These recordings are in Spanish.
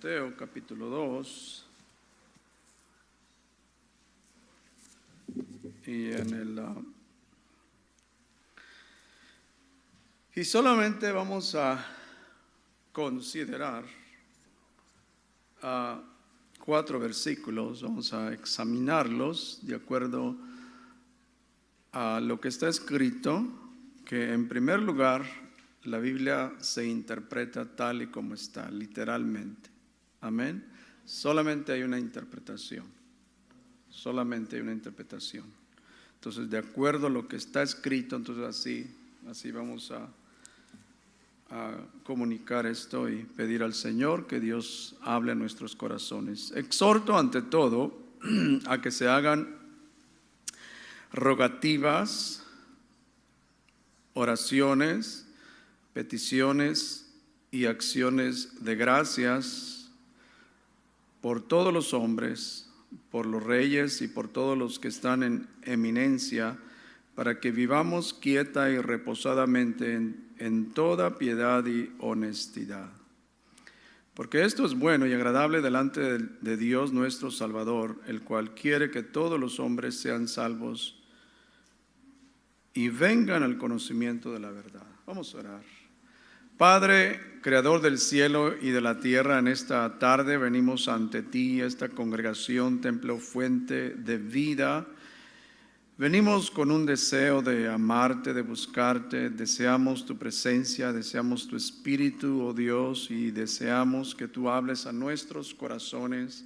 Mateo capítulo 2 y solamente vamos a considerar 4 versículos, vamos a examinarlos de acuerdo a lo que está escrito, que en primer lugar la Biblia se interpreta tal y como está, literalmente. Amén. Solamente hay una interpretación. Solamente hay una interpretación. Entonces, de acuerdo a lo que está escrito, entonces así vamos a comunicar esto y pedir al Señor que Dios hable a nuestros corazones. Exhorto ante todo a que se hagan rogativas, oraciones, peticiones y acciones de gracias por todos los hombres, por los reyes y por todos los que están en eminencia, para que vivamos quieta y reposadamente en toda piedad y honestidad. Porque esto es bueno y agradable delante de Dios nuestro Salvador, el cual quiere que todos los hombres sean salvos y vengan al conocimiento de la verdad. Vamos a orar. Padre, creador del cielo y de la tierra, en esta tarde venimos ante ti, esta congregación, templo, fuente de vida. Venimos con un deseo de amarte, de buscarte, deseamos tu presencia, deseamos tu espíritu, oh Dios, y deseamos que tú hables a nuestros corazones.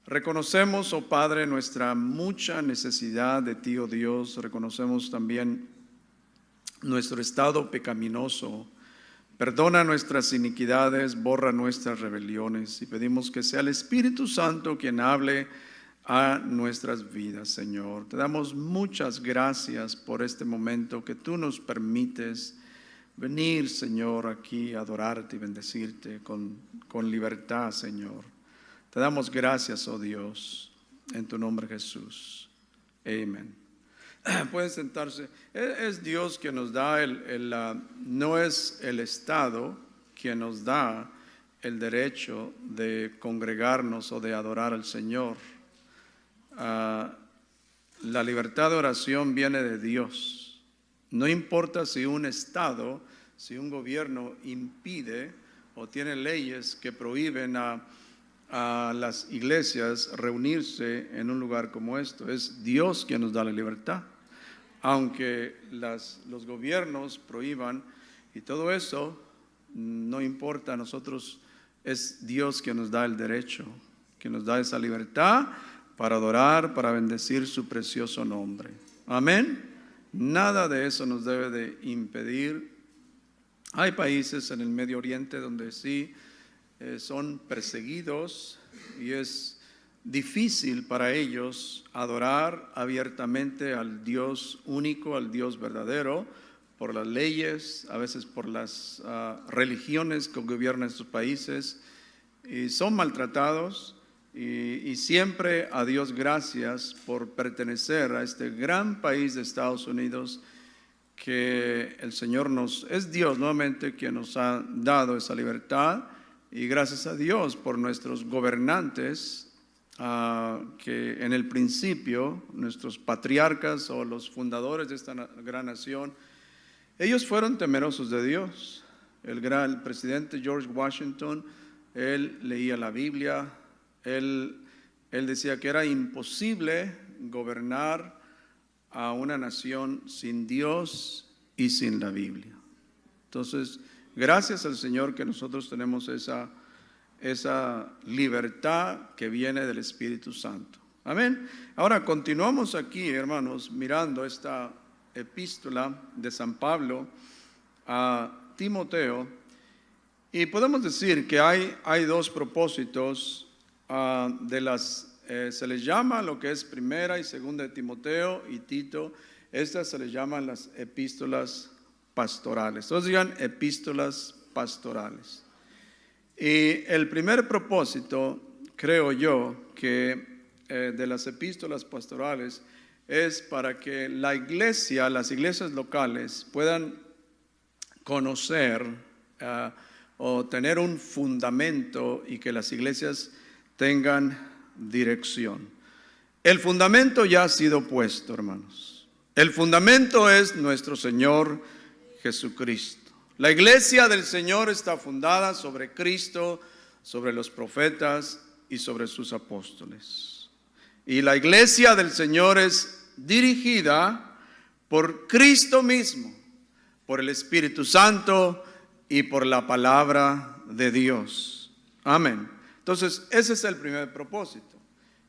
Reconocemos, oh Padre, nuestra mucha necesidad de ti, oh Dios. Reconocemos también nuestro estado pecaminoso. Perdona nuestras iniquidades, borra nuestras rebeliones y pedimos que sea el Espíritu Santo quien hable a nuestras vidas, Señor. Te damos muchas gracias por este momento que tú nos permites venir, Señor, aquí a adorarte y bendecirte con libertad, Señor. Te damos gracias, oh Dios, en tu nombre Jesús. Amén. Pueden sentarse. Es Dios quien nos da no es el Estado quien nos da el derecho de congregarnos o de adorar al Señor. La libertad de oración viene de Dios. No importa si un Estado, si un gobierno impide o tiene leyes que prohíben a las iglesias reunirse en un lugar como esto. Es Dios quien nos da la libertad. Aunque los gobiernos prohíban y todo eso, no importa, a nosotros es Dios quien nos da el derecho, quien nos da esa libertad para adorar, para bendecir su precioso nombre. Amén. Nada de eso nos debe de impedir. Hay países en el Medio Oriente donde sí son perseguidos y es difícil para ellos adorar abiertamente al Dios único, al Dios verdadero, por las leyes, a veces por las religiones que gobiernan estos países, y son maltratados, y siempre a Dios gracias por pertenecer a este gran país de Estados Unidos, que el Señor es Dios nuevamente quien nos ha dado esa libertad, y gracias a Dios por nuestros gobernantes, que en el principio, nuestros patriarcas o los fundadores de esta gran nación, ellos fueron temerosos de Dios. El presidente George Washington, él leía la Biblia, él decía que era imposible gobernar a una nación sin Dios y sin la Biblia. Entonces, gracias al Señor que nosotros tenemos esa libertad que viene del Espíritu Santo. Amén. Ahora continuamos aquí, hermanos, mirando esta epístola de San Pablo a Timoteo, y podemos decir que hay 2 propósitos se les llama lo que es primera y segunda de Timoteo y Tito. Estas se les llaman las epístolas pastorales. Todos digan epístolas pastorales. Y el primer propósito, creo yo, que de las epístolas pastorales es para que la iglesia, las iglesias locales puedan conocer o tener un fundamento y que las iglesias tengan dirección. El fundamento ya ha sido puesto, hermanos. El fundamento es nuestro Señor Jesucristo. La iglesia del Señor está fundada sobre Cristo, sobre los profetas y sobre sus apóstoles. Y la iglesia del Señor es dirigida por Cristo mismo, por el Espíritu Santo y por la palabra de Dios. Amén. Entonces, ese es el primer propósito.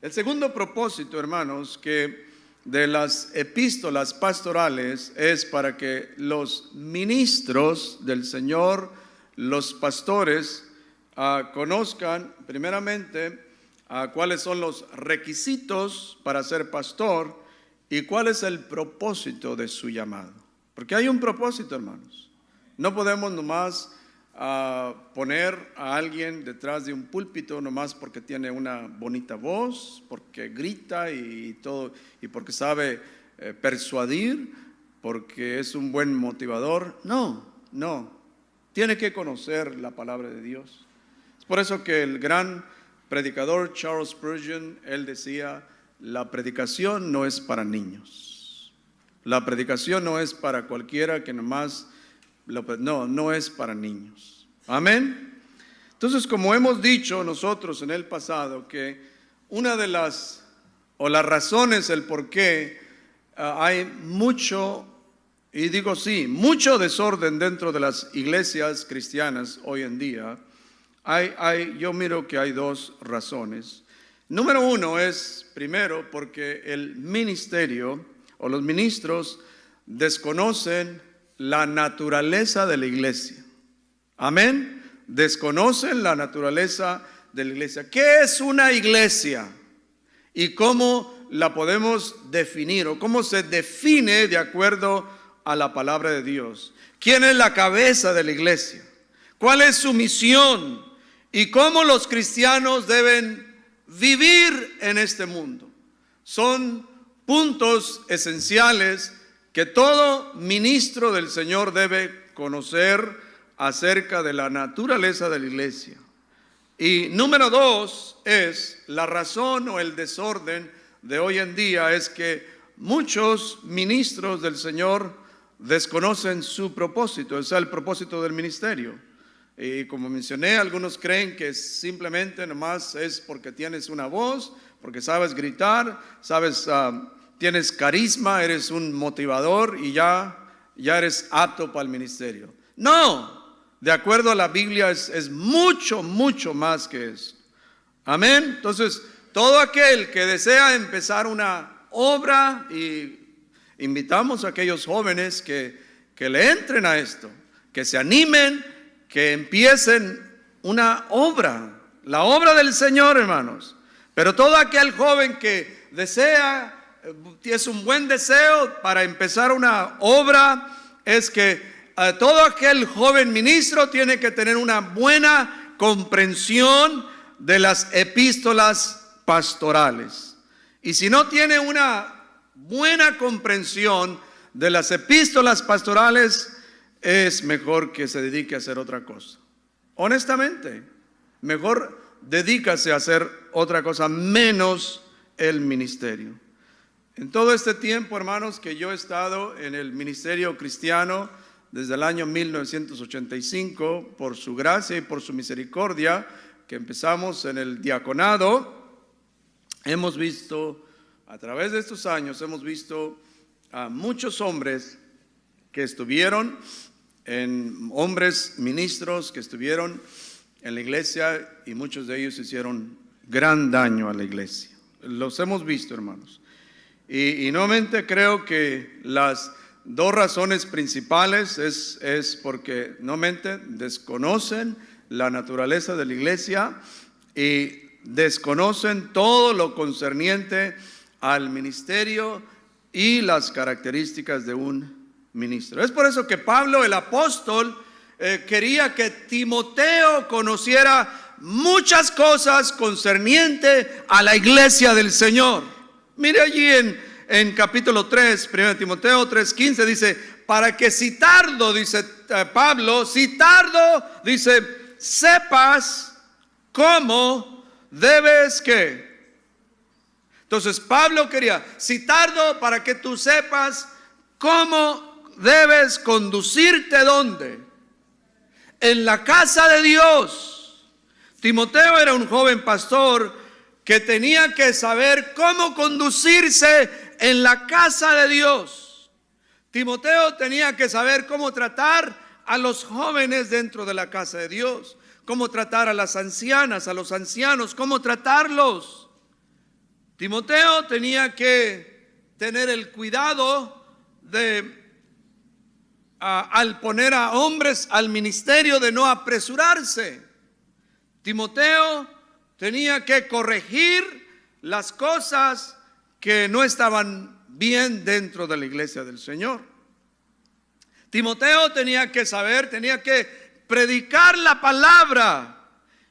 El segundo propósito, hermanos, que de las epístolas pastorales es para que los ministros del Señor, los pastores, conozcan primeramente cuáles son los requisitos para ser pastor y cuál es el propósito de su llamado. Porque hay un propósito, hermanos. No podemos nomás poner a alguien detrás de un púlpito nomás porque tiene una bonita voz, porque grita y todo, y porque sabe persuadir, porque es un buen motivador. No. Tiene que conocer la palabra de Dios. Es por eso que el gran predicador Charles Spurgeon, él decía, la predicación no es para niños. La predicación no es para cualquiera que nomás... No es para niños. Amén. Entonces, como hemos dicho nosotros en el pasado, que una de las razones, el por qué hay mucho, y digo mucho desorden dentro de las iglesias cristianas hoy en día, yo miro que hay dos razones. Número uno es, primero, porque el ministerio o los ministros desconocen la naturaleza de la iglesia. Amén. Desconocen la naturaleza de la iglesia. ¿Qué es una iglesia? ¿Y cómo la podemos definir? ¿O cómo se define de acuerdo a la palabra de Dios? ¿Quién es la cabeza de la iglesia? ¿Cuál es su misión? ¿Y cómo los cristianos deben vivir en este mundo? Son puntos esenciales que todo ministro del Señor debe conocer acerca de la naturaleza de la iglesia. Y número dos es la razón o el desorden de hoy en día es que muchos ministros del Señor desconocen su propósito, o sea, el propósito del ministerio. Y como mencioné, algunos creen que simplemente nomás es porque tienes una voz, porque sabes gritar, tienes carisma, eres un motivador y ya eres apto para el ministerio. No, de acuerdo a la Biblia es mucho más que eso. Amén. Entonces, todo aquel que desea empezar una obra, y invitamos a aquellos jóvenes que le entren a esto, que se animen, que empiecen una obra, la obra del Señor, hermanos. Pero todo aquel joven que desea, es un buen deseo para empezar una obra, es que todo aquel joven ministro tiene que tener una buena comprensión de las epístolas pastorales. Y si no tiene una buena comprensión de las epístolas pastorales, es mejor que se dedique a hacer otra cosa. Honestamente, mejor dedícase a hacer otra cosa, menos el ministerio. En todo este tiempo, hermanos, que yo he estado en el ministerio cristiano desde el año 1985, por su gracia y por su misericordia, que empezamos en el diaconado, hemos visto, a través de estos años, hemos visto a muchos hombres que estuvieron hombres ministros que estuvieron en la iglesia, y muchos de ellos hicieron gran daño a la iglesia. Los hemos visto, hermanos. Y nuevamente creo que las dos razones principales es porque nuevamente desconocen la naturaleza de la iglesia y desconocen todo lo concerniente al ministerio y las características de un ministro. Es por eso que Pablo, el apóstol, quería que Timoteo conociera muchas cosas concernientes a la iglesia del Señor. Mire allí en capítulo 3, 1 Timoteo 3:15, dice, para que si tardo, dice Pablo, si tardo, dice, sepas cómo debes que. Entonces Pablo quería citarlo para que tú sepas cómo debes conducirte. ¿Dónde? En la casa de Dios. Timoteo era un joven pastor que tenía que saber cómo conducirse en la casa de Dios. Timoteo tenía que saber cómo tratar a los jóvenes dentro de la casa de Dios, cómo tratar a las ancianas, a los ancianos, cómo tratarlos. Timoteo tenía que tener el cuidado de, al poner a hombres al ministerio, de no apresurarse. Timoteo tenía que corregir las cosas que no estaban bien dentro de la iglesia del Señor. Timoteo tenía que saber, tenía que predicar la palabra,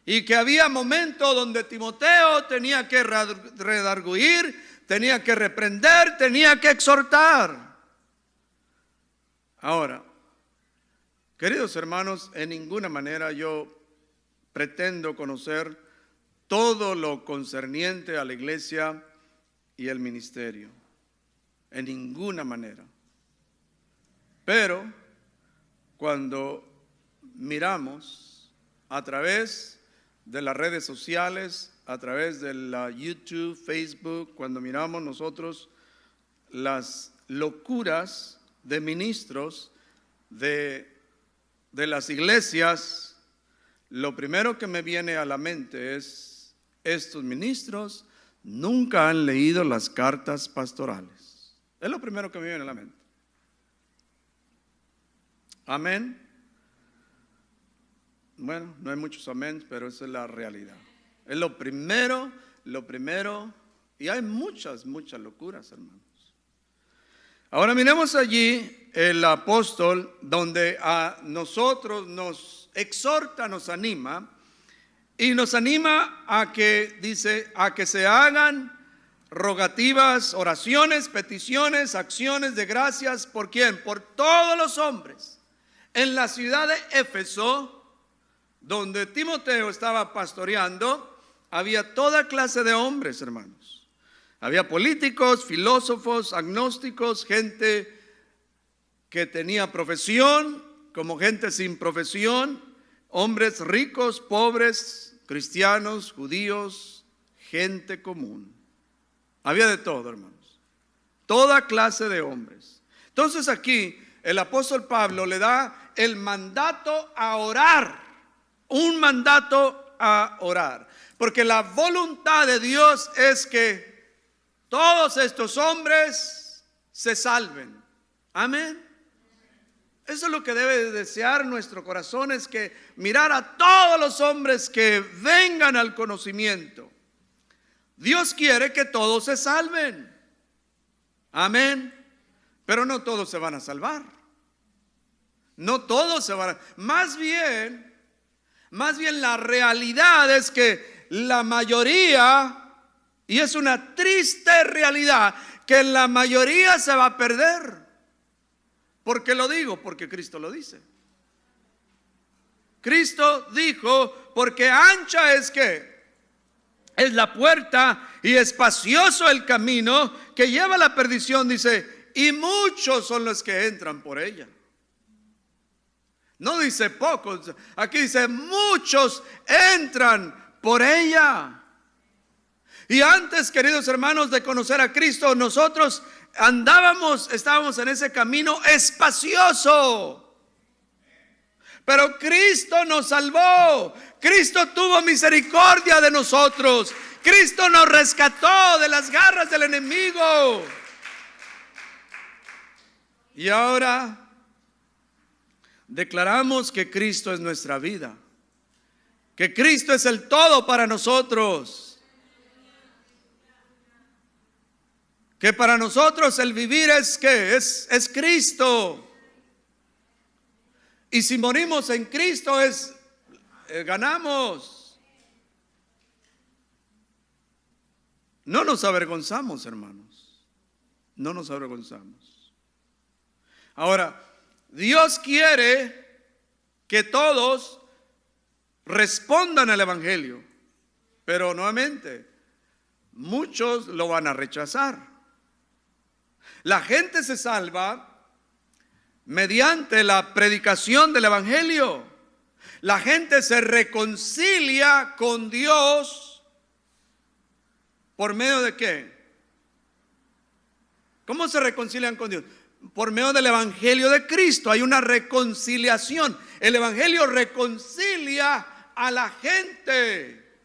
y que había momentos donde Timoteo tenía que redarguir, tenía que reprender, tenía que exhortar. Ahora, queridos hermanos, en ninguna manera yo pretendo conocer todo lo concerniente a la iglesia y el ministerio, en ninguna manera. Pero cuando miramos a través de las redes sociales, a través de la YouTube, Facebook, cuando miramos nosotros las locuras de ministros de las iglesias, lo primero que me viene a la mente es: estos ministros nunca han leído las cartas pastorales. Es lo primero que me viene a la mente. Amén. Bueno, no hay muchos amén, pero esa es la realidad. Es lo primero, y hay muchas locuras, hermanos. Ahora miremos allí el apóstol, donde a nosotros nos exhorta, nos anima, y nos anima a que, dice, a que se hagan rogativas, oraciones, peticiones, acciones de gracias. ¿Por quién? Por todos los hombres. En la ciudad de Éfeso, donde Timoteo estaba pastoreando, había toda clase de hombres, hermanos. Había políticos, filósofos, agnósticos, gente que tenía profesión, como gente sin profesión, hombres ricos, pobres, cristianos, judíos, gente común. Había de todo, hermanos. Toda clase de hombres. Entonces aquí el apóstol Pablo le da el mandato a orar. Un mandato a orar. Porque la voluntad de Dios es que todos estos hombres se salven. Amén. Eso es lo que debe de desear nuestro corazón, es que mirar a todos los hombres que vengan al conocimiento. Dios quiere que todos se salven. Amén. Pero no todos se van a salvar. No todos se van a... Más bien la realidad es que la mayoría, y es una triste realidad, que la mayoría se va a perder. ¿Por qué lo digo? Porque Cristo lo dice. Cristo dijo, porque ancha es que es la puerta y espacioso el camino que lleva a la perdición, dice, y muchos son los que entran por ella. No dice pocos, aquí dice muchos entran por ella. Y antes, queridos hermanos, de conocer a Cristo, nosotros estábamos en ese camino espacioso. Pero Cristo nos salvó. Cristo tuvo misericordia de nosotros. Cristo nos rescató de las garras del enemigo. Y ahora declaramos que Cristo es nuestra vida, que Cristo es el todo para nosotros, que para nosotros el vivir es ¿qué? Es Cristo. Y si morimos en Cristo ganamos. No nos avergonzamos, hermanos. No nos avergonzamos. Ahora, Dios quiere que todos respondan al Evangelio. Pero nuevamente, muchos lo van a rechazar. La gente se salva mediante la predicación del Evangelio. La gente se reconcilia con Dios ¿por medio de qué? ¿Cómo se reconcilian con Dios? Por medio del Evangelio de Cristo. Hay una reconciliación. El Evangelio reconcilia a la gente.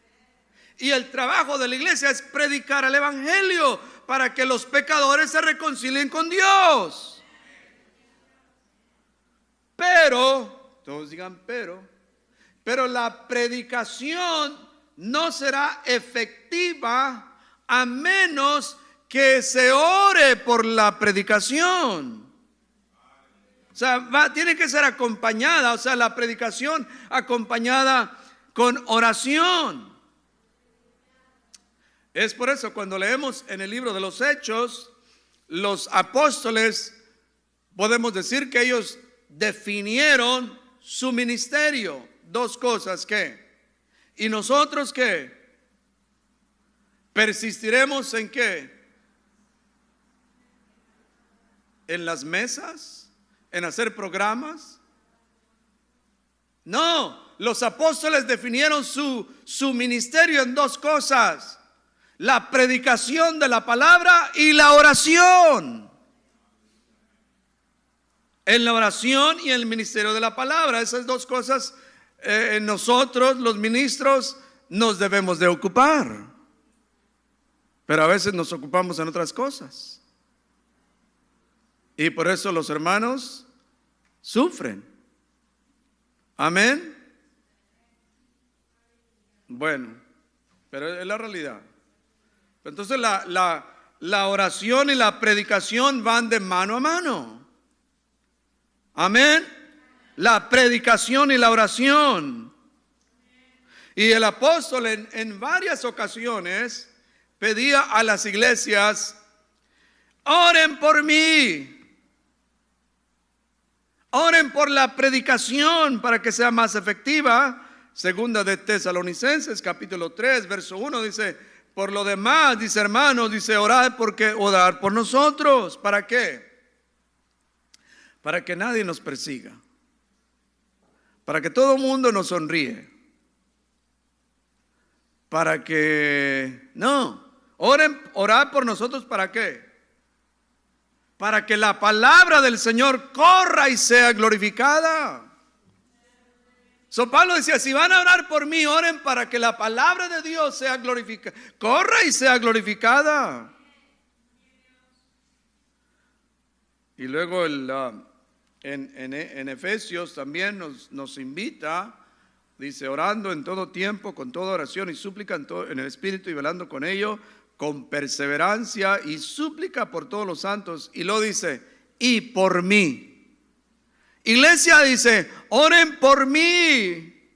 Y el trabajo de la iglesia es predicar el Evangelio para que los pecadores se reconcilien con Dios. Pero, todos digan pero la predicación no será efectiva a menos que se ore por la predicación. O sea, tiene que ser acompañada, o sea, la predicación acompañada con oración. Es por eso cuando leemos en el libro de los Hechos, los apóstoles, podemos decir que ellos definieron su ministerio. Dos cosas, ¿qué? ¿Y nosotros qué? ¿Persistiremos en qué? ¿En las mesas? ¿En hacer programas? No, los apóstoles definieron su ministerio en dos cosas: la predicación de la palabra y la oración. En la oración y en el ministerio de la palabra, esas dos cosas nosotros los ministros nos debemos de ocupar. Pero a veces nos ocupamos en otras cosas. Y por eso los hermanos sufren. Amén. Bueno, pero es la realidad. Entonces la oración y la predicación van de mano a mano. Amén. La predicación y la oración. Y el apóstol en varias ocasiones pedía a las iglesias: oren por mí. Oren por la predicación para que sea más efectiva. Segunda de Tesalonicenses capítulo 3 verso 1 dice: por lo demás, dice, hermanos, dice, orar por nosotros. ¿Para qué? Para que nadie nos persiga. Para que todo el mundo nos sonríe. Para que, orar por nosotros, ¿para qué? Para que la palabra del Señor corra y sea glorificada. Pablo decía: si van a orar por mí, oren para que la palabra de Dios sea glorificada, corra y sea glorificada. Y luego en Efesios también nos invita, dice: orando en todo tiempo, con toda oración y súplica en el Espíritu, y velando con ello, con perseverancia y súplica por todos los santos. Y lo dice: y por mí. Iglesia, dice, oren por mí,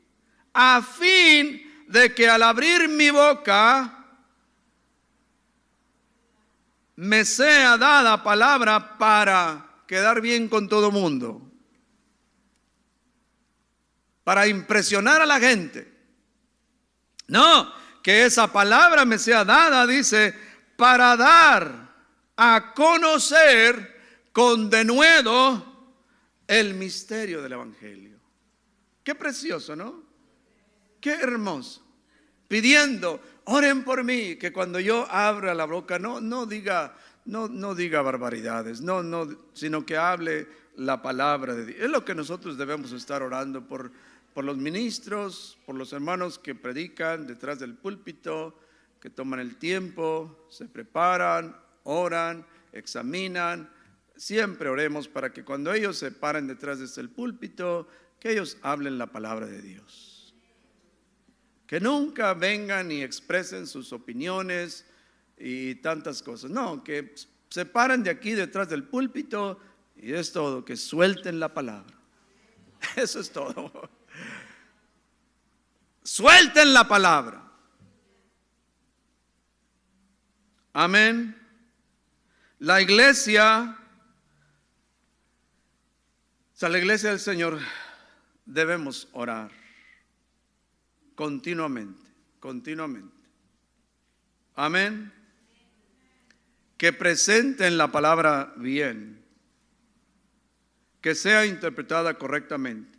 a fin de que al abrir mi boca me sea dada palabra para quedar bien con todo mundo, para impresionar a la gente. No, que esa palabra me sea dada, dice, para dar a conocer con denuedo el misterio del Evangelio. Qué precioso, ¿no? Qué hermoso. Pidiendo: oren por mí, que cuando yo abra la boca no diga barbaridades, sino que hable la palabra de Dios. Es lo que nosotros debemos estar orando por los ministros, por los hermanos que predican detrás del púlpito, que toman el tiempo, se preparan, oran, examinan. Siempre oremos para que cuando ellos se paren detrás de el púlpito, que ellos hablen la palabra de Dios. Que nunca vengan y expresen sus opiniones y tantas cosas. No, que se paren de aquí detrás del púlpito y es todo, que suelten la palabra. Eso es todo. Suelten la palabra. Amén. La iglesia del Señor debemos orar. continuamente, continuamente. Amén. Que presenten la palabra bien, que sea interpretada correctamente,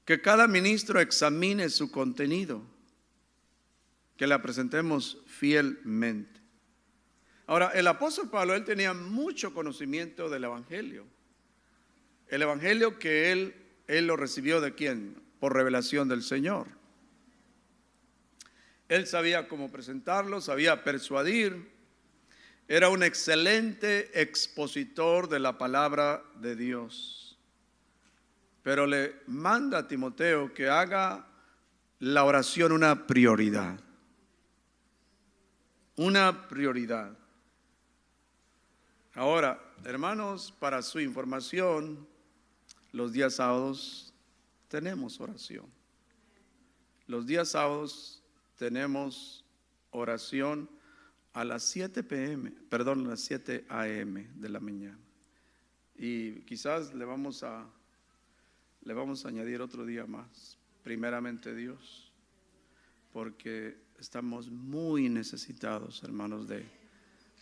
que cada ministro examine su contenido, que la presentemos fielmente. Ahora, el apóstol Pablo, él tenía mucho conocimiento del evangelio. El evangelio que él lo recibió ¿de quién? Por revelación del Señor. Él sabía cómo presentarlo, sabía persuadir. Era un excelente expositor de la palabra de Dios. Pero le manda a Timoteo que haga la oración una prioridad. Una prioridad. Ahora, hermanos, para su información, los días sábados tenemos oración. Los días sábados tenemos oración a las 7 a.m. de la mañana. Y quizás le vamos a añadir otro día más, primeramente Dios, porque estamos muy necesitados, hermanos, de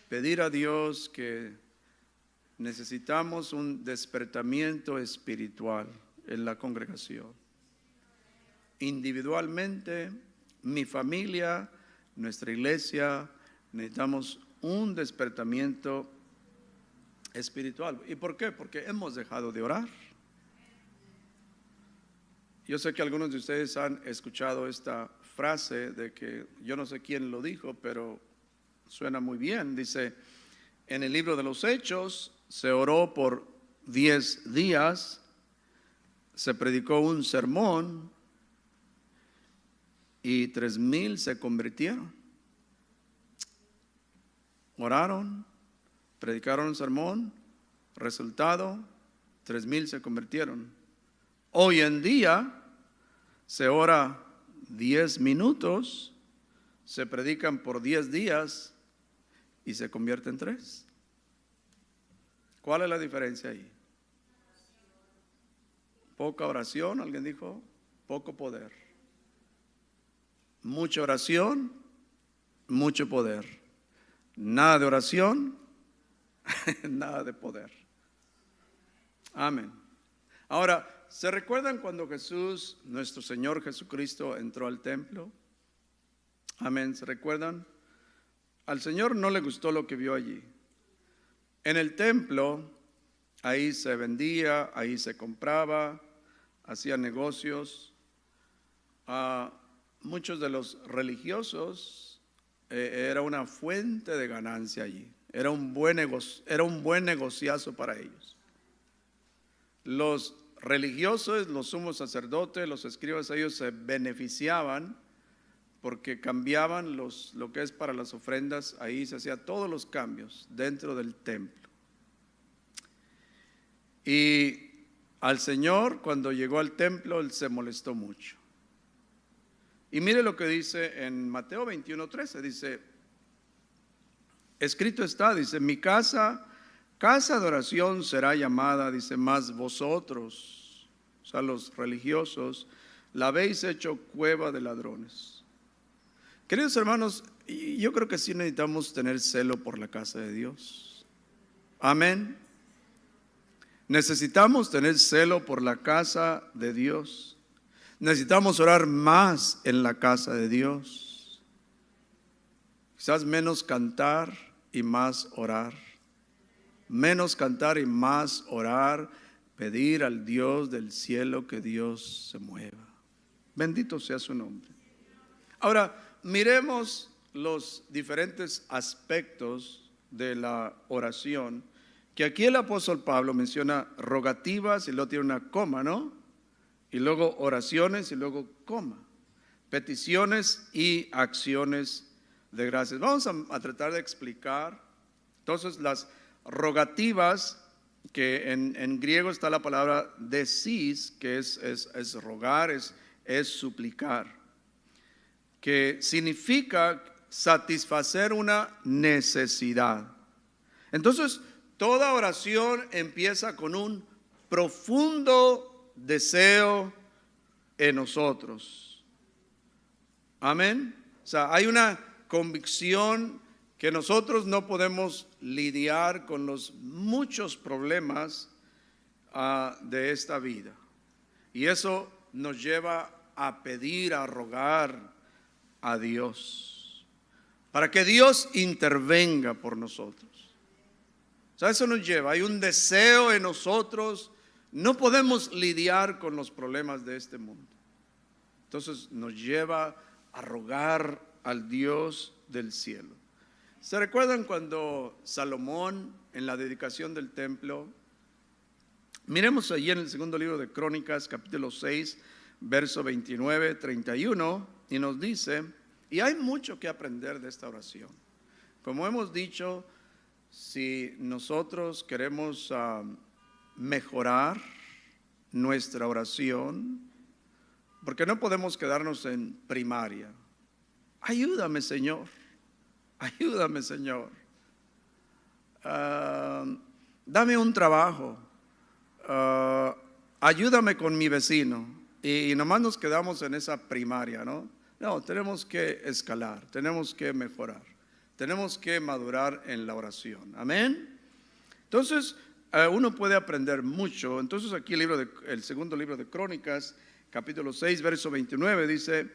pedir a Dios que necesitamos un despertamiento espiritual en la congregación. Individualmente, mi familia, nuestra iglesia, necesitamos un despertamiento espiritual. ¿Y por qué? Porque hemos dejado de orar. Yo sé que algunos de ustedes han escuchado esta frase de que yo no sé quién lo dijo, pero suena muy bien. Dice, en el libro de los Hechos se oró por 10 días, se predicó un sermón y 3,000 se convirtieron. Oraron, predicaron un sermón, resultado, 3,000 se convirtieron. Hoy en día se ora 10 minutos, se predican por 10 días y se convierten 3. ¿Cuál es la diferencia ahí? Poca oración, alguien dijo, poco poder. Mucha oración, mucho poder. Nada de oración, nada de poder. Amén. Ahora, ¿se recuerdan cuando Jesús, nuestro Señor Jesucristo, entró al templo? Amén, ¿se recuerdan? Al Señor no le gustó lo que vio allí. En el templo, ahí se vendía, ahí se compraba, hacía negocios. Muchos de los religiosos era una fuente de ganancia allí. Era un buen negociazo para ellos. Los religiosos, los sumos sacerdotes, los escribas, ellos se beneficiaban porque cambiaban lo que es para las ofrendas. Ahí se hacían todos los cambios dentro del templo. Y al Señor, cuando llegó al templo, Él se molestó mucho. Y mire lo que dice en Mateo 21:13, dice, escrito está, dice, mi casa de oración será llamada, dice, mas vosotros, o sea, los religiosos, la habéis hecho cueva de ladrones. Queridos hermanos, yo creo que sí necesitamos tener celo por la casa de Dios. Amén. Necesitamos tener celo por la casa de Dios. Necesitamos orar más en la casa de Dios. Quizás menos cantar y más orar. Menos cantar y más orar. Pedir al Dios del cielo que Dios se mueva. Bendito sea su nombre. Ahora, miremos los diferentes aspectos de la oración. Que aquí el apóstol Pablo menciona rogativas y luego tiene una coma, ¿no? Y luego oraciones y luego coma. Peticiones y acciones de gracias. Vamos a tratar de explicar. Entonces las rogativas, que en griego está la palabra desis, que es rogar, es suplicar. Que significa satisfacer una necesidad. Entonces toda oración empieza con un profundo deseo en nosotros. Amén. O sea, hay una convicción que nosotros no podemos lidiar con los muchos problemas de esta vida. Y eso nos lleva a pedir, a rogar a Dios, para que Dios intervenga por nosotros. O sea, eso nos lleva, hay un deseo en nosotros, no podemos lidiar con los problemas de este mundo. Entonces nos lleva a rogar al Dios del cielo. ¿Se recuerdan cuando Salomón, en la dedicación del templo, miremos allí en el segundo libro de Crónicas, capítulo 6, verso 29, 31, y nos dice, y hay mucho que aprender de esta oración. Como hemos dicho, si nosotros queremos mejorar nuestra oración, porque no podemos quedarnos en primaria. Ayúdame, Señor. Ayúdame, Señor. Dame un trabajo. Ayúdame con mi vecino. Y nomás nos quedamos en esa primaria, ¿no? No, tenemos que escalar, tenemos que mejorar, tenemos que madurar en la oración. Amén. Entonces, uno puede aprender mucho. Entonces, aquí el segundo libro de Crónicas, capítulo 6, verso 29, dice,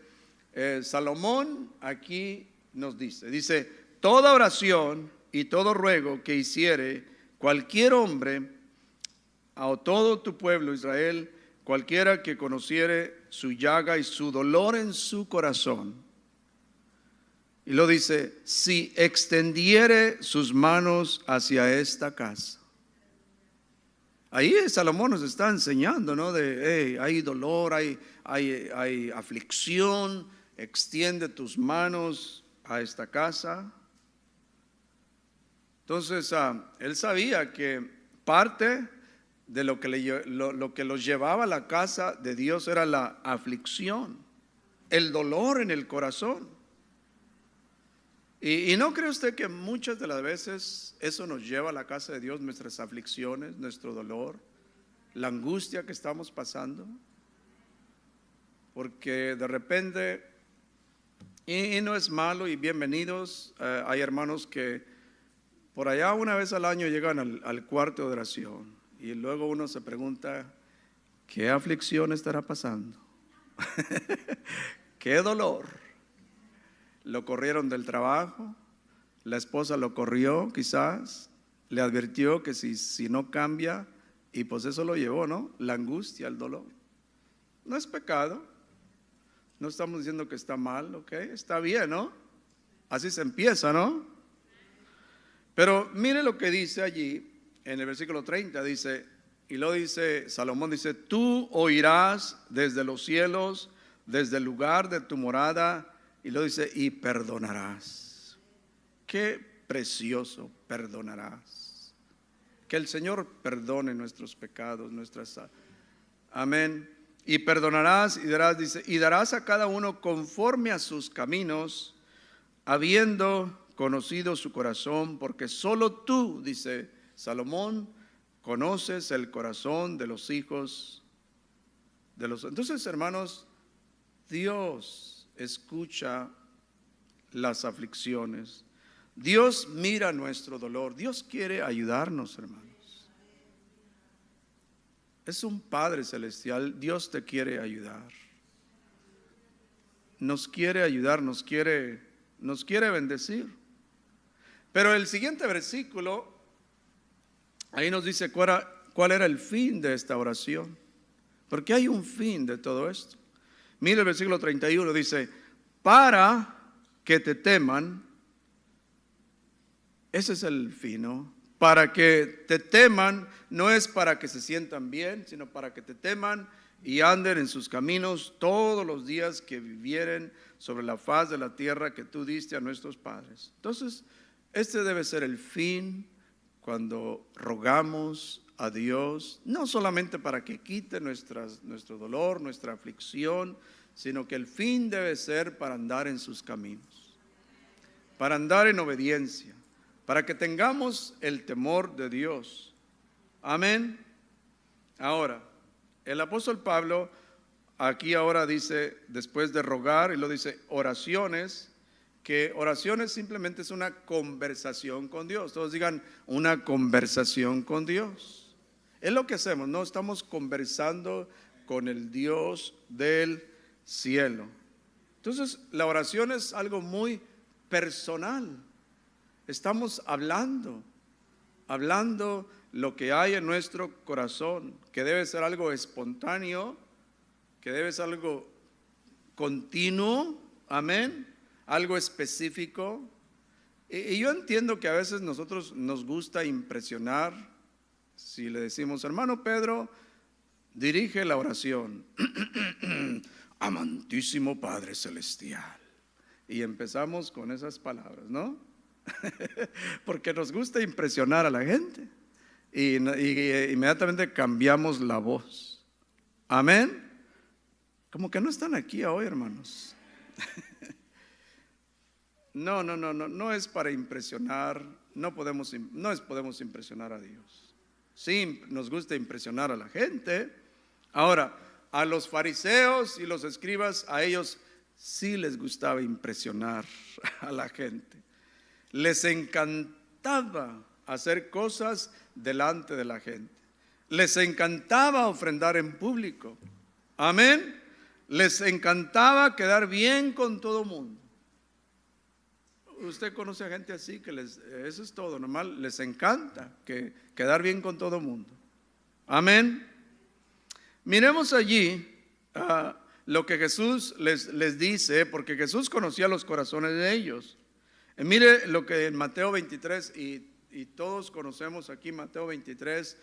Salomón aquí nos dice, toda oración y todo ruego que hiciere cualquier hombre o todo tu pueblo Israel, cualquiera que conociere su llaga y su dolor en su corazón. Y lo dice, si extendiere sus manos hacia esta casa. Ahí Salomón nos está enseñando, ¿no? Hay dolor, hay aflicción, extiende tus manos a esta casa. Entonces, él sabía que parte de lo que los llevaba a la casa de Dios era la aflicción, el dolor en el corazón. ¿Y no cree usted que muchas de las veces eso nos lleva a la casa de Dios, nuestras aflicciones, nuestro dolor, la angustia que estamos pasando? Porque de repente, y no es malo, y bienvenidos, hay hermanos que por allá una vez al año llegan al cuarto de oración. Y luego uno se pregunta, ¿qué aflicción estará pasando? ¿Qué dolor? Lo corrieron del trabajo, la esposa lo corrió quizás, le advirtió que si no cambia, y pues eso lo llevó, ¿no? La angustia, el dolor. No es pecado, no estamos diciendo que está mal, ¿ok? Está bien, ¿no? Así se empieza, ¿no? Pero mire lo que dice allí. En el versículo 30 dice, y lo dice Salomón, dice, tú oirás desde los cielos, desde el lugar de tu morada, y lo dice, y perdonarás. Qué precioso, perdonarás. Que el Señor perdone nuestros pecados, amén. Y perdonarás y darás, dice, y darás a cada uno conforme a sus caminos, habiendo conocido su corazón, porque solo tú, dice Salomón, conoces el corazón de los hijos de los. Entonces, hermanos, Dios escucha las aflicciones. Dios mira nuestro dolor. Dios quiere ayudarnos, hermanos. Es un Padre celestial. Dios te quiere ayudar. Nos quiere ayudar, nos quiere bendecir. Pero el siguiente versículo, ahí nos dice cuál era el fin de esta oración. Porque hay un fin de todo esto. Mira el versículo 31, dice, para que te teman. Ese es el fin, ¿no? Para que te teman, no es para que se sientan bien, sino para que te teman y anden en sus caminos todos los días que vivieren sobre la faz de la tierra que tú diste a nuestros padres. Entonces, este debe ser el fin cuando rogamos a Dios, no solamente para que quite nuestro dolor, nuestra aflicción, sino que el fin debe ser para andar en sus caminos, para andar en obediencia, para que tengamos el temor de Dios. Amén. Ahora, el apóstol Pablo aquí ahora dice, después de rogar, y lo dice oraciones, que oraciones simplemente es una conversación con Dios. Todos digan, una conversación con Dios. Es lo que hacemos, no estamos conversando con el Dios del cielo. Entonces, la oración es algo muy personal. Estamos hablando lo que hay en nuestro corazón, que debe ser algo espontáneo, que debe ser algo continuo, amén, algo específico. Y yo entiendo que a veces nosotros nos gusta impresionar. Si le decimos, hermano Pedro, dirige la oración, amantísimo Padre Celestial, y empezamos con esas palabras, ¿no? Porque nos gusta impresionar a la gente y inmediatamente cambiamos la voz. Amén. Como que no están aquí hoy, hermanos. No es para impresionar. No podemos impresionar a Dios. Sí, nos gusta impresionar a la gente. Ahora, a los fariseos y los escribas, a ellos sí les gustaba impresionar a la gente. Les encantaba hacer cosas delante de la gente. Les encantaba ofrendar en público. Amén. Les encantaba quedar bien con todo mundo. Usted conoce a gente así que eso es todo, normal, les encanta quedar bien con todo mundo. Amén. Miremos allí lo que Jesús les dice, porque Jesús conocía los corazones de ellos. Mire lo que en Mateo 23, y todos conocemos aquí Mateo 23,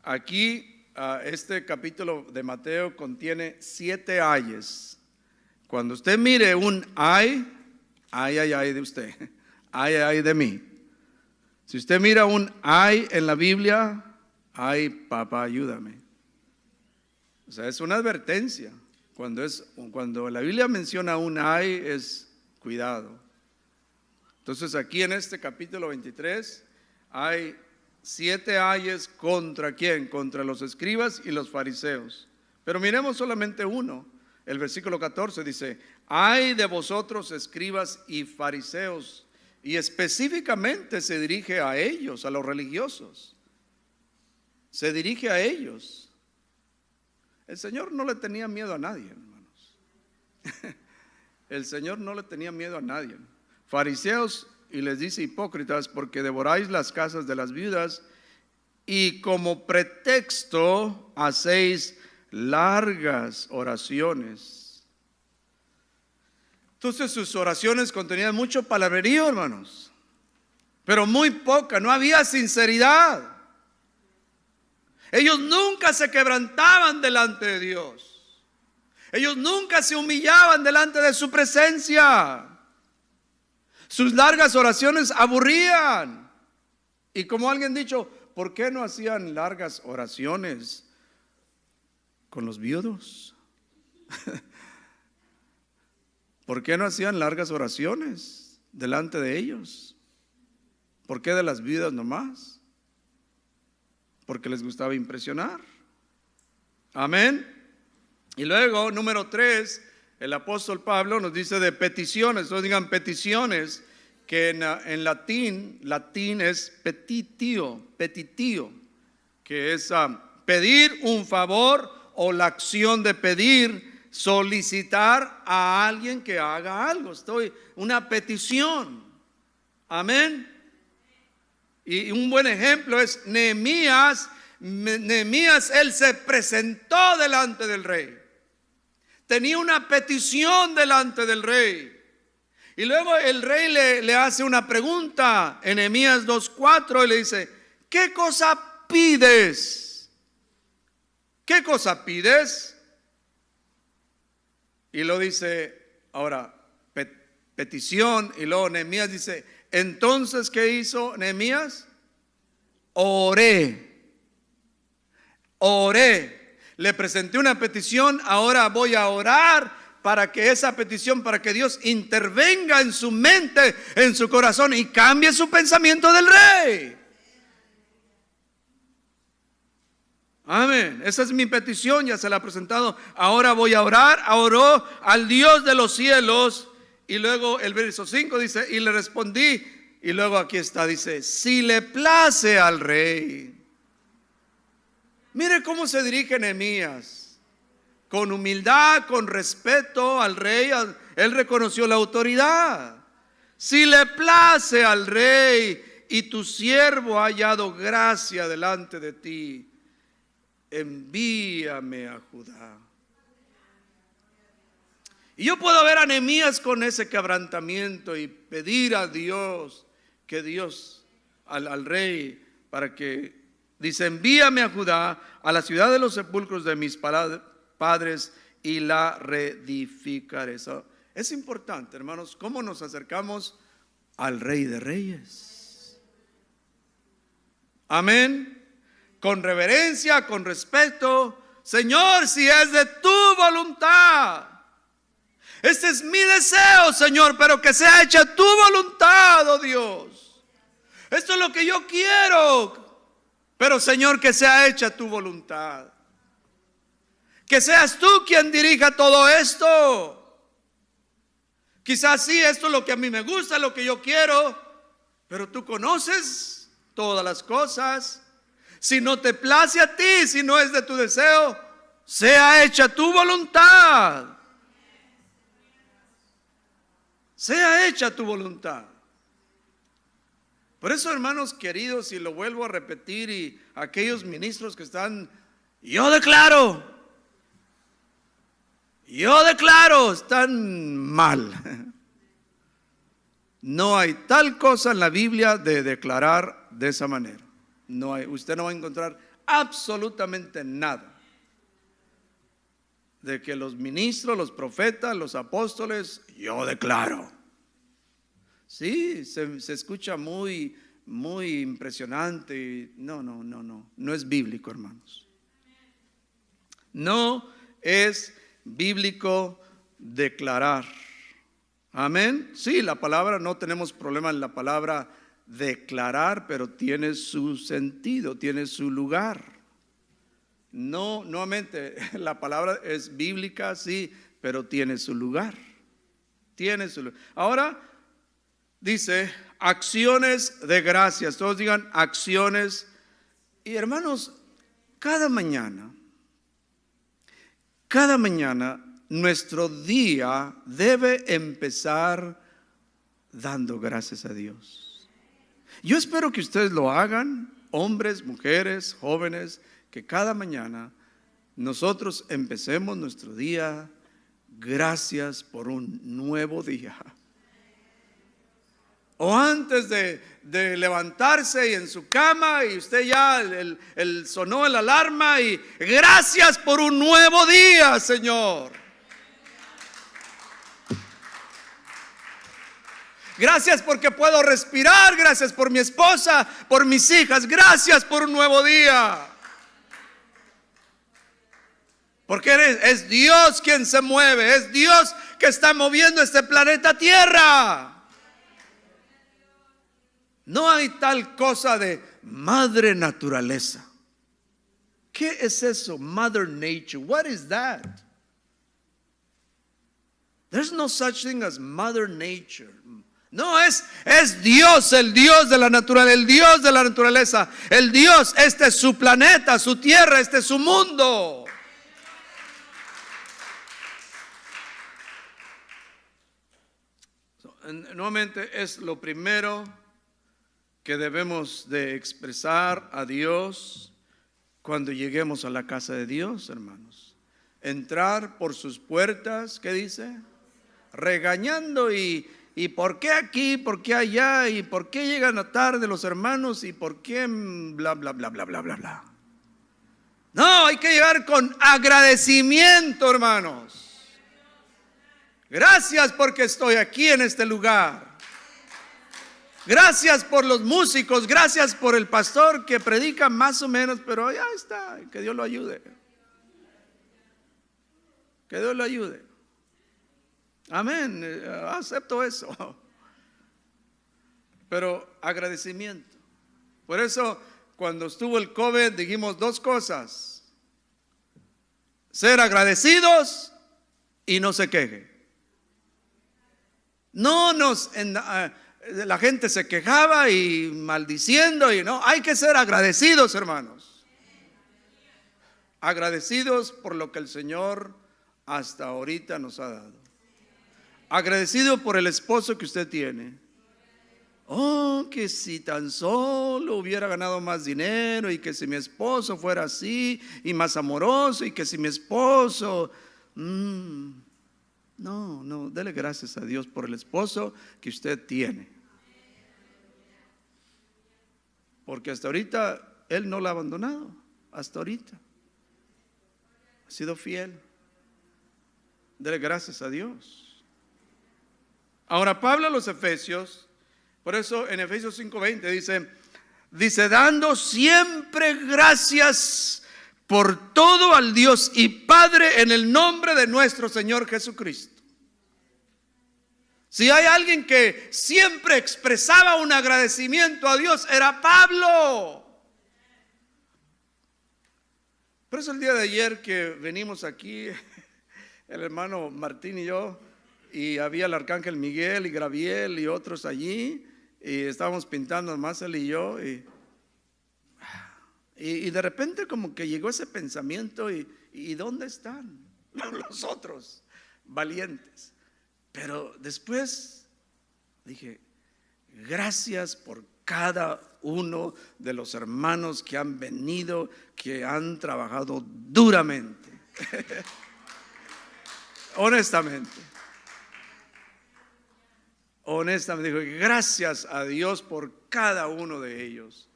aquí este capítulo de Mateo contiene 7 ayes. Cuando usted mire un ay de usted, ay de mí. Si usted mira un ay en la Biblia, ay papá ayúdame. O sea, es una advertencia. Cuando la Biblia menciona un ay, es cuidado. Entonces aquí en este capítulo 23 hay 7 ayes. ¿Contra quién? Contra los escribas y los fariseos. Pero miremos solamente uno. El versículo 14 dice, ay de vosotros escribas y fariseos. Y específicamente se dirige a ellos, a los religiosos. Se dirige a ellos. El Señor no le tenía miedo a nadie, hermanos. El Señor no le tenía miedo a nadie. Fariseos, y les dice hipócritas, porque devoráis las casas de las viudas y como pretexto hacéis largas oraciones. Entonces sus oraciones contenían mucho palabrerío, hermanos, pero muy poca, no había sinceridad. Ellos nunca se quebrantaban delante de Dios. Ellos nunca se humillaban delante de su presencia. Sus largas oraciones aburrían. Y como alguien dicho, ¿por qué no hacían largas oraciones con los viudos? ¿Por qué no hacían largas oraciones delante de ellos? ¿Por qué de las viudas nomás? Porque les gustaba impresionar. Amén. Y luego, número 3, el apóstol Pablo nos dice de peticiones. Entonces digan peticiones, que en latín es petitio, que es pedir un favor o la acción de pedir, solicitar a alguien que haga algo. Una petición. Amén. Y un buen ejemplo es Nehemías. Nehemías, él se presentó delante del rey. Tenía una petición delante del rey. Y luego el rey le hace una pregunta en Nehemías 2:4 y le dice, ¿qué cosa pides? ¿Qué cosa pides? Y lo dice, ahora, petición, y luego Nehemías dice, entonces, ¿qué hizo Nehemías? Oré. Le presenté una petición, ahora voy a orar para que esa petición, para que Dios intervenga en su mente, en su corazón y cambie su pensamiento del rey. Amén. Esa es mi petición, ya se la he presentado. Ahora voy a orar. Oró al Dios de los cielos. Y luego el verso 5 dice, y le respondí. Y luego aquí está, dice, si le place al rey. Mire cómo se dirige Nehemías. Con humildad, con respeto al rey. Él reconoció la autoridad. Si le place al rey y tu siervo ha hallado gracia delante de ti, envíame a Judá. Y yo puedo ver a Nehemías con ese quebrantamiento y pedir a Dios, que Dios al rey, para que dice, envíame a Judá, a la ciudad de los sepulcros de mis padres, y la reedificaré. Eso es importante, hermanos, cómo nos acercamos al Rey de Reyes. Amén. Con reverencia, con respeto. Señor, si es de tu voluntad, este es mi deseo, Señor, pero que sea hecha tu voluntad, oh Dios. Esto es lo que yo quiero, pero Señor, que sea hecha tu voluntad. Que seas tú quien dirija todo esto. Quizás sí, esto es lo que a mí me gusta, lo que yo quiero, pero tú conoces todas las cosas. Si no te place a ti, si no es de tu deseo, sea hecha tu voluntad. Sea hecha tu voluntad. Por eso, hermanos queridos, y lo vuelvo a repetir, y aquellos ministros que están, yo declaro, están mal. No hay tal cosa en la Biblia de declarar de esa manera. No hay, usted no va a encontrar absolutamente nada de que los ministros, los profetas, los apóstoles, yo declaro. Sí, se escucha muy impresionante. No es bíblico, hermanos. No es bíblico declarar. Amén. Sí, la palabra, no tenemos problema en la palabra declarar, pero tiene su sentido, tiene su lugar. No, nuevamente, la palabra es bíblica, sí, pero tiene su lugar. Tiene su lugar. Ahora dice acciones de gracias. Todos digan acciones. Y hermanos, cada mañana nuestro día debe empezar dando gracias a Dios. Yo espero que ustedes lo hagan, hombres, mujeres, jóvenes, que cada mañana nosotros empecemos nuestro día. Gracias por un nuevo día. O antes de levantarse y en su cama y usted ya sonó la alarma y gracias por un nuevo día, Señor. Gracias porque puedo respirar, gracias por mi esposa, por mis hijas, gracias por un nuevo día. Porque es Dios quien se mueve, es Dios que está moviendo este planeta Tierra. No hay tal cosa de madre naturaleza. ¿Qué es eso? Mother nature. What is that? There's no such thing as mother nature. No, es Dios, el Dios de la naturaleza, el Dios de la naturaleza, el Dios, este es su planeta, su tierra, este es su mundo. Nuevamente es lo primero que debemos de expresar a Dios cuando lleguemos a la casa de Dios, hermanos. Entrar por sus puertas, ¿qué dice? Regañando y ¿por qué aquí? ¿Por qué allá? ¿Y por qué llegan a tarde los hermanos? ¿Y por qué bla, bla, bla, bla, bla, bla, bla? No, hay que llegar con agradecimiento, hermanos. Gracias porque estoy aquí en este lugar. Gracias por los músicos, gracias por el pastor que predica más o menos, pero ya está, que Dios lo ayude. Que Dios lo ayude. Amén, acepto eso. Pero agradecimiento. Por eso cuando estuvo el COVID dijimos dos cosas. ser agradecidos y no se queje. La gente se quejaba y maldiciendo y no, hay que ser agradecidos, hermanos. Agradecidos por lo que el Señor hasta ahorita nos ha dado. Agradecido por el esposo que usted tiene. Oh, que si tan solo hubiera ganado más dinero, y que si mi esposo fuera así y más amoroso, y que si mi esposo... No, dele gracias a Dios por el esposo que usted tiene. Porque hasta ahorita Él no la ha abandonado. Hasta ahorita ha sido fiel. Dele gracias a Dios. Ahora Pablo a los Efesios, por eso en Efesios 5:20 dice, dando siempre gracias por todo al Dios y Padre en el nombre de nuestro Señor Jesucristo. Si hay alguien que siempre expresaba un agradecimiento a Dios, era Pablo. Por eso el día de ayer que venimos aquí, el hermano Martín y yo, y había el arcángel Miguel y Gabriel y otros allí, y estábamos pintando más él y yo, y de repente como que llegó ese pensamiento, y ¿dónde están los otros valientes? Pero después dije, gracias por cada uno de los hermanos que han venido, que han trabajado duramente. Honestamente, digo, gracias a Dios por cada uno de ellos,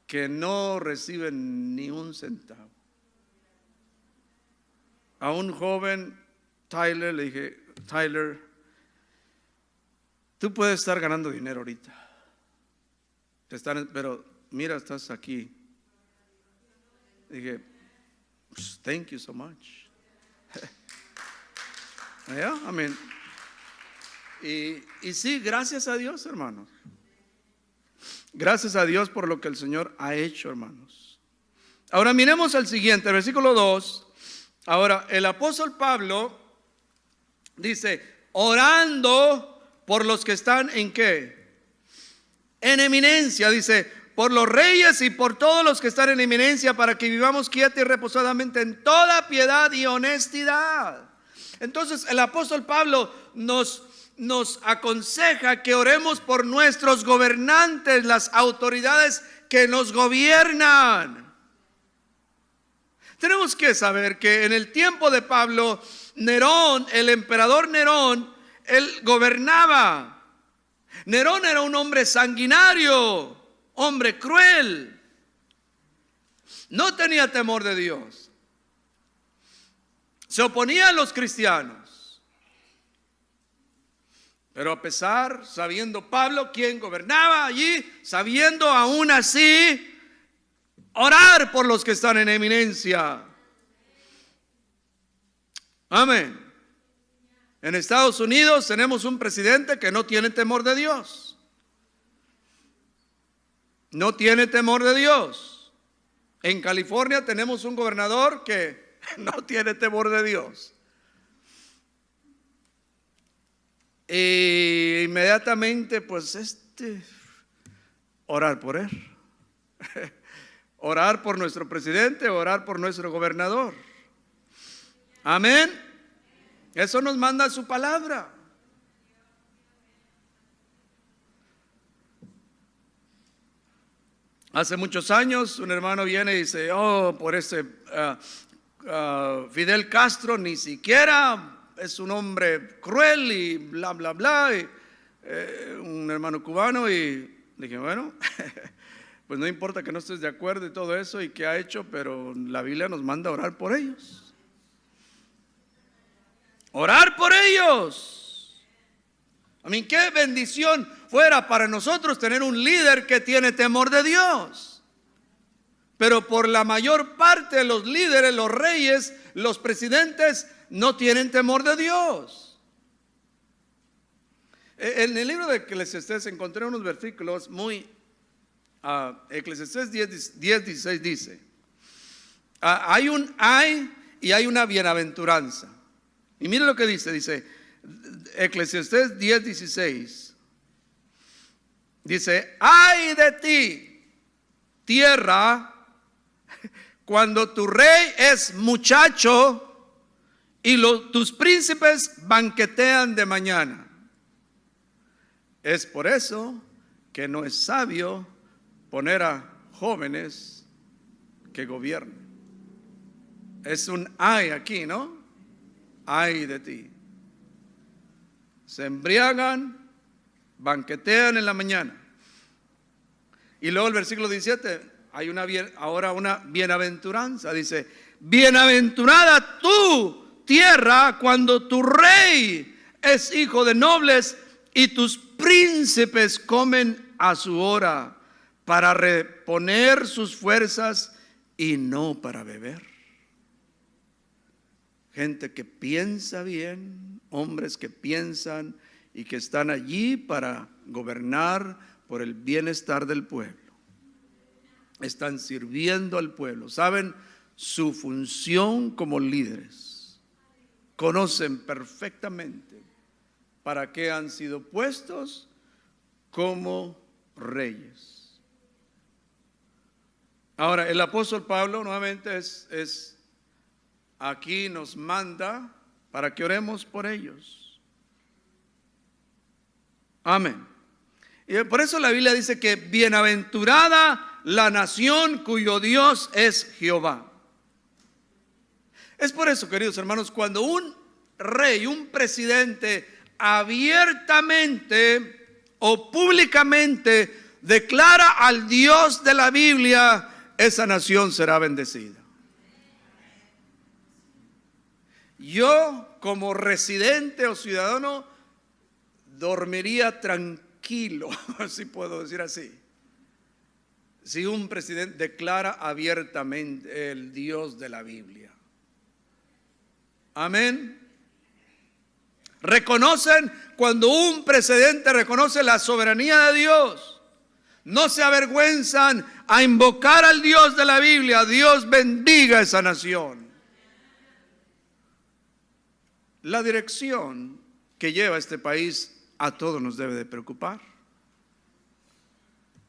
que no reciben ni un centavo. A un joven, Tyler, le dije, Tyler, tú puedes estar ganando dinero ahorita, pero mira, estás aquí. Dije, thank you so much. Yeah, I mean, y sí, gracias a Dios, hermanos. Gracias a Dios por lo que el Señor ha hecho, hermanos. Ahora miremos al siguiente, versículo 2. Ahora, el apóstol Pablo dice, orando por los que están en ¿qué? En eminencia, dice, por los reyes y por todos los que están en eminencia, para que vivamos quieta y reposadamente en toda piedad y honestidad. Entonces el apóstol Pablo nos aconseja que oremos por nuestros gobernantes, las autoridades que nos gobiernan. Tenemos que saber que en el tiempo de Pablo, Nerón, el emperador Nerón, él gobernaba. Nerón era un hombre sanguinario, hombre cruel. No tenía temor de Dios. Se oponía a los cristianos. Pero a pesar, sabiendo Pablo quién gobernaba allí, sabiendo aún así orar por los que están en eminencia. Amén. En Estados Unidos tenemos un presidente que no tiene temor de Dios. No tiene temor de Dios. En California tenemos un gobernador que no tiene temor de Dios. E inmediatamente pues orar por él. Orar por nuestro presidente, orar por nuestro gobernador. Amén. Eso nos manda su palabra. Hace muchos años un hermano viene y dice, por Fidel Castro ni siquiera es un hombre cruel y bla bla bla, un hermano cubano, y dije, bueno, pues no importa que no estés de acuerdo y todo eso y qué ha hecho, pero la Biblia nos manda a orar por ellos. Orar por ellos. Qué bendición fuera para nosotros tener un líder que tiene temor de Dios. Pero por la mayor parte de los líderes, los reyes, los presidentes no tienen temor de Dios. En el libro de Eclesiastés encontré unos versículos muy Eclesiastés 10:16 dice, hay un ay y hay una bienaventuranza. Y mire lo que dice Eclesiastés 10:16. Dice: ay de ti, tierra, cuando tu rey es muchacho y tus príncipes banquetean de mañana. Es por eso que no es sabio poner a jóvenes que gobiernen. Es un ay aquí, ¿no? Ay de ti. Se embriagan, banquetean en la mañana. Y luego el versículo 17, hay ahora una bienaventuranza. Dice: bienaventurada tú, tierra, cuando tu rey es hijo de nobles y tus príncipes comen a su hora, para reponer sus fuerzas y no para beber. Gente que piensa bien, hombres que piensan y que están allí para gobernar por el bienestar del pueblo. Están sirviendo al pueblo, saben su función como líderes, conocen perfectamente para qué han sido puestos como reyes. Ahora, el apóstol Pablo nuevamente aquí nos manda para que oremos por ellos. Amén. Y por eso la Biblia dice que bienaventurada la nación cuyo Dios es Jehová. Es por eso, queridos hermanos, cuando un rey, un presidente abiertamente o públicamente declara al Dios de la Biblia, esa nación será bendecida. Yo, como residente o ciudadano, dormiría tranquilo, si puedo decir así, si un presidente declara abiertamente el Dios de la Biblia. Amén. Reconocen, cuando un presidente reconoce la soberanía de Dios, no se avergüenzan a invocar al Dios de la Biblia. Dios bendiga a esa nación. La dirección que lleva este país a todos nos debe de preocupar.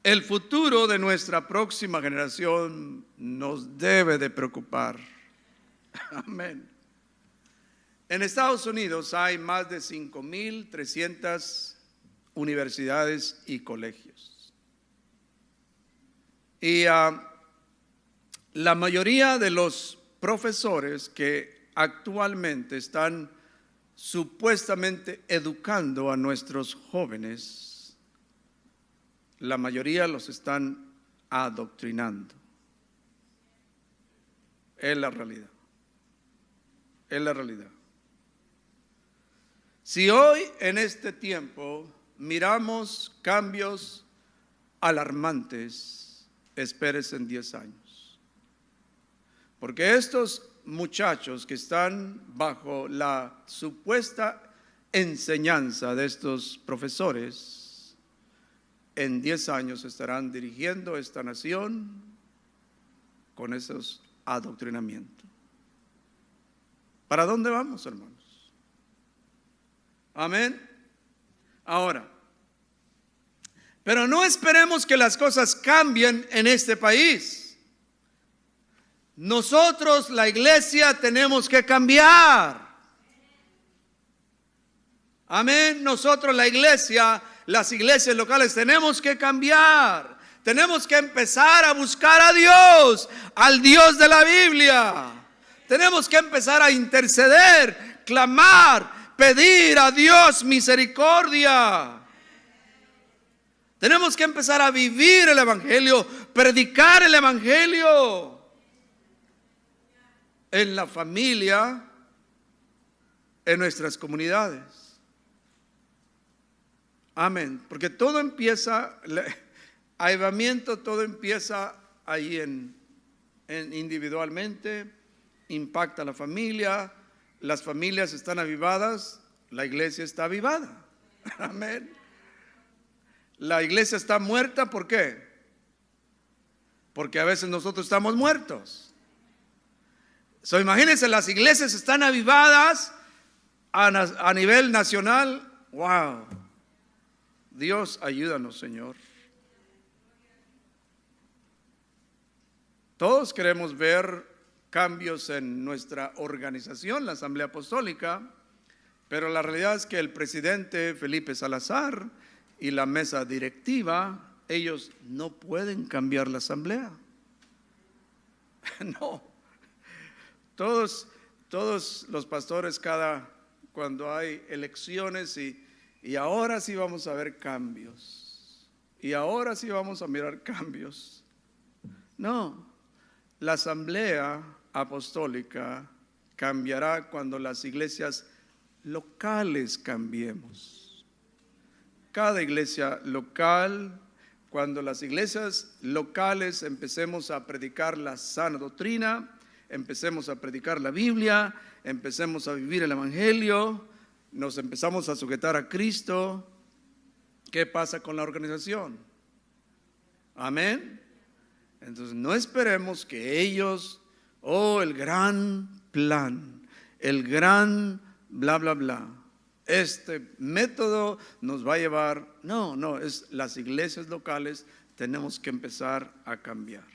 El futuro de nuestra próxima generación nos debe de preocupar. Amén. En Estados Unidos hay más de 5,300 universidades y colegios. Y la mayoría de los profesores que actualmente están supuestamente educando a nuestros jóvenes, la mayoría los están adoctrinando. Es la realidad. Es la realidad. Si hoy en este tiempo miramos cambios alarmantes, espérese en 10 años. Porque estos muchachos que están bajo la supuesta enseñanza de estos profesores, en 10 años estarán dirigiendo esta nación con esos adoctrinamientos. ¿Para dónde vamos, hermanos? Amén. Ahora, pero no esperemos que las cosas cambien en este país. Nosotros, la iglesia, tenemos que cambiar. Amén. Nosotros, la iglesia, las iglesias locales, tenemos que cambiar. Tenemos que empezar a buscar a Dios, al Dios de la Biblia. Tenemos que empezar a interceder, clamar, pedir a Dios misericordia. Tenemos que empezar a vivir el evangelio, predicar el evangelio en la familia, en nuestras comunidades. Amén. Porque todo empieza, avivamiento, todo empieza ahí en individualmente, impacta a la familia. Las familias están avivadas, la iglesia está avivada. Amén. La iglesia está muerta, ¿por qué? Porque a veces nosotros estamos muertos. Imagínense, las iglesias están avivadas a nivel nacional. Wow. Dios, ayúdanos, Señor. Todos queremos ver cambios en nuestra organización, la Asamblea Apostólica, pero la realidad es que el presidente Felipe Salazar y la mesa directiva, ellos no pueden cambiar la asamblea. No. Todos los pastores, cuando hay elecciones y ahora sí vamos a ver cambios. Y ahora sí vamos a mirar cambios. No. La asamblea apostólica cambiará cuando las iglesias locales cambiemos. Cada iglesia local, cuando las iglesias locales empecemos a predicar la sana doctrina, empecemos a predicar la Biblia, empecemos a vivir el evangelio, nos empezamos a sujetar a Cristo, ¿qué pasa con la organización? Amén. Entonces no esperemos que ellos, el gran plan, el gran bla bla bla, este método nos va a llevar. No, es las iglesias locales tenemos que empezar a cambiar.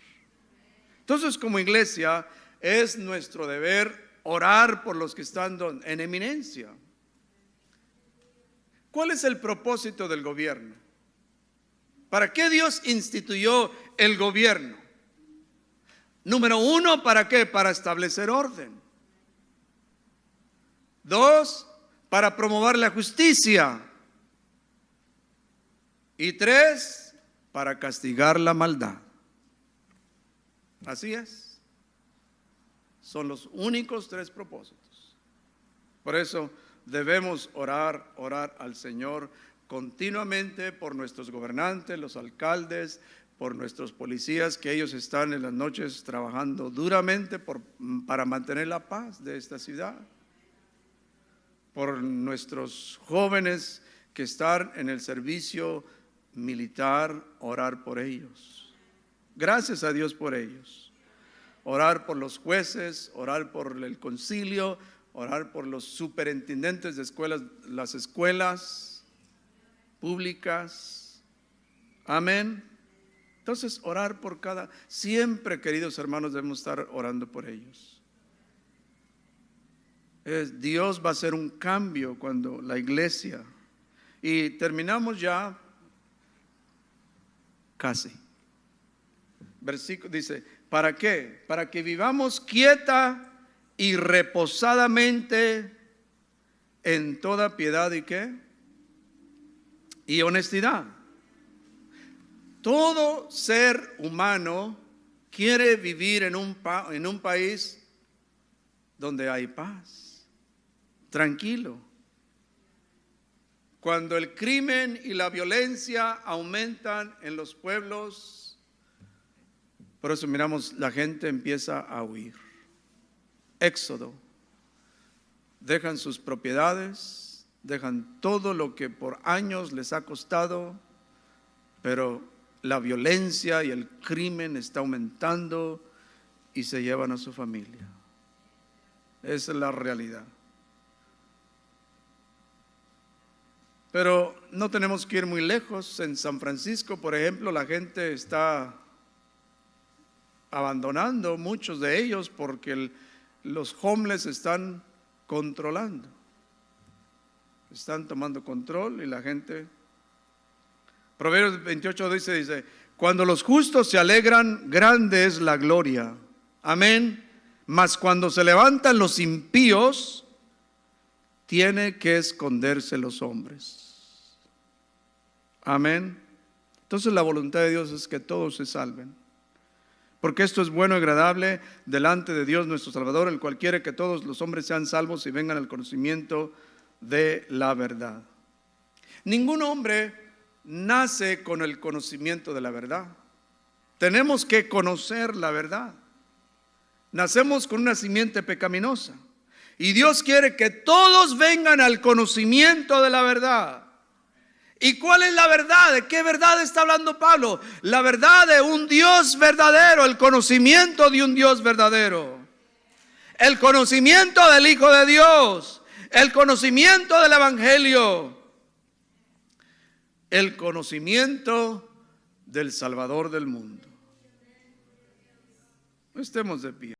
Entonces, como iglesia es nuestro deber orar por los que están en eminencia. ¿Cuál es el propósito del gobierno? ¿Para qué Dios instituyó el gobierno? Número 1, ¿para qué? Para establecer orden. 2, para promover la justicia. Y 3, para castigar la maldad. Así es. Son los únicos 3 propósitos. Por eso debemos orar al Señor continuamente por nuestros gobernantes, los alcaldes, por nuestros policías, que ellos están en las noches trabajando duramente para mantener la paz de esta ciudad. Por nuestros jóvenes que están en el servicio militar, orar por ellos. Gracias a Dios por ellos. Orar por los jueces, orar por el concilio, orar por los superintendentes de escuelas, las escuelas públicas. Amén. Entonces, orar por siempre, queridos hermanos, debemos estar orando por ellos. Dios va a hacer un cambio cuando la iglesia, y terminamos ya casi. Versículo dice, ¿para qué? Para que vivamos quieta y reposadamente en toda piedad y ¿qué? Y honestidad. Todo ser humano quiere vivir en un país donde hay paz, tranquilo. Cuando el crimen y la violencia aumentan en los pueblos, por eso miramos, la gente empieza a huir. Éxodo. Dejan sus propiedades, dejan todo lo que por años les ha costado, pero la violencia y el crimen está aumentando y se llevan a su familia. Esa es la realidad. Pero no tenemos que ir muy lejos. En San Francisco, por ejemplo, la gente está abandonando, muchos de ellos, porque los homeless están controlando. Están tomando control y la gente. Proverbios 28 dice, cuando los justos se alegran, grande es la gloria. Amén. Mas cuando se levantan los impíos, tiene que esconderse los hombres. Amén. Entonces la voluntad de Dios es que todos se salven, porque esto es bueno y agradable delante de Dios nuestro Salvador, el cual quiere que todos los hombres sean salvos y vengan al conocimiento de la verdad. Ningún hombre nace con el conocimiento de la verdad. Tenemos que conocer la verdad. Nacemos con una simiente pecaminosa y Dios quiere que todos vengan al conocimiento de la verdad. ¿Y cuál es la verdad? ¿De qué verdad está hablando Pablo? La verdad de un Dios verdadero, el conocimiento de un Dios verdadero. el conocimiento del Hijo de Dios, el conocimiento del Evangelio, el conocimiento del Salvador del mundo. Estemos de pie.